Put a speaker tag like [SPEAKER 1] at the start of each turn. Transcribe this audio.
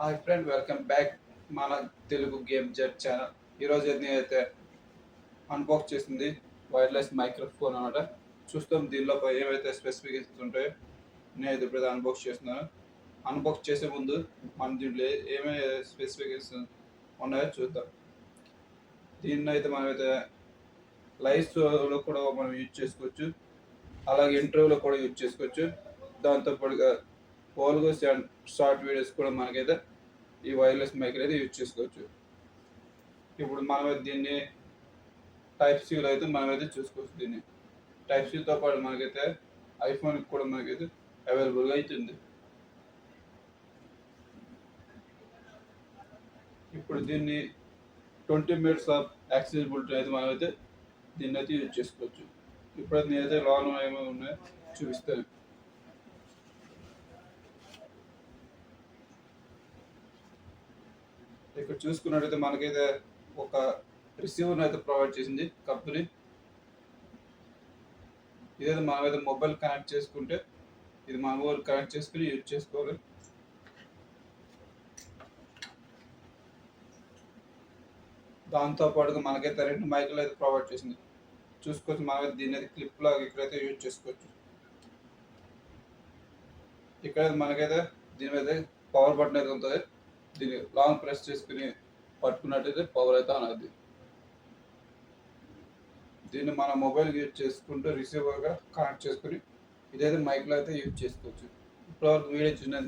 [SPEAKER 1] Hi friend, welcome back మన Telugu game jet channel. ఈరోజు నేనైతే అన్బాక్స్ చేసింది వైర్లెస్ మైక్రోఫోన్ అనమాట. చూస్తాం దీనిలో ఏవైతే స్పెసిఫికేషన్స్ ఉంటాయో నేనైతే ఇప్పుడు అన్బాక్స్ చేస్తున్నాను. అన్బాక్స్ చేసే ముందు మన దీంట్లో ఏమేమి స్పెసిఫికేషన్స్ ఉన్నాయో చూద్దాం. దీన్ని అయితే మనమైతే లైవ్స్లో కూడా మనం యూజ్ చేసుకోవచ్చు, అలాగే ఇంటర్వ్యూలో కూడా యూజ్ చేసుకోవచ్చు. దాంతోపాటుగా పోల్గోస్ అండ్ షార్ట్ వీడియోస్ కూడా మనకైతే ఈ వైర్లెస్ మైక్ అయితే యూజ్ చేసుకోవచ్చు. ఇప్పుడు మనం దీన్ని టైప్ సిలో అయితే మనమైతే చూసుకోవచ్చు. దీన్ని టైప్ సితో పాటు మనకైతే ఐఫోన్కి కూడా మనకైతే అవైలబుల్గా అవుతుంది. ఇప్పుడు దీన్ని 20 minutes ఆఫ్ యాక్సెసిబిలిటీ అయితే మనమైతే దీన్ని అయితే యూజ్ చేసుకోవచ్చు. ఇప్పుడైతే నేనైతే లోన్ ఏమేమి ఉన్నాయో చూపిస్తాను. ఇక్కడ చూసుకున్నట్టయితే మనకైతే ఒక రిసీవర్ని అయితే ప్రొవైడ్ చేసింది కంపెనీ. ఇదైతే మనమైతే మొబైల్ కనెక్ట్ చేసుకుంటే ఇది మన మొబైల్ కనెక్ట్ చేసుకుని యూజ్ చేసుకోవాలి. దాంతోపాటుగా మనకైతే 2 మైకులు అయితే ప్రొవైడ్ చేసింది. చూసుకోవచ్చు, మనమైతే దీన్ని అయితే క్లిప్ లాగా ఇక్కడైతే యూజ్ చేసుకోవచ్చు. ఇక్కడ మనకైతే దీని మీద పవర్ బటన్ అయితే ఉంటుంది. దీన్ని లాంగ్ ప్రెస్ చేసుకుని పట్టుకున్నట్టయితే పవర్ అయితే అనేది. దీన్ని మన మొబైల్ యూజ్ చేసుకుంటూ రిసీవర్గా కనెక్ట్ చేసుకుని ఇదైతే మైక్లో అయితే యూజ్ చేసుకోవచ్చు. ఇప్పటివరకు వీడియో చూసినందుకు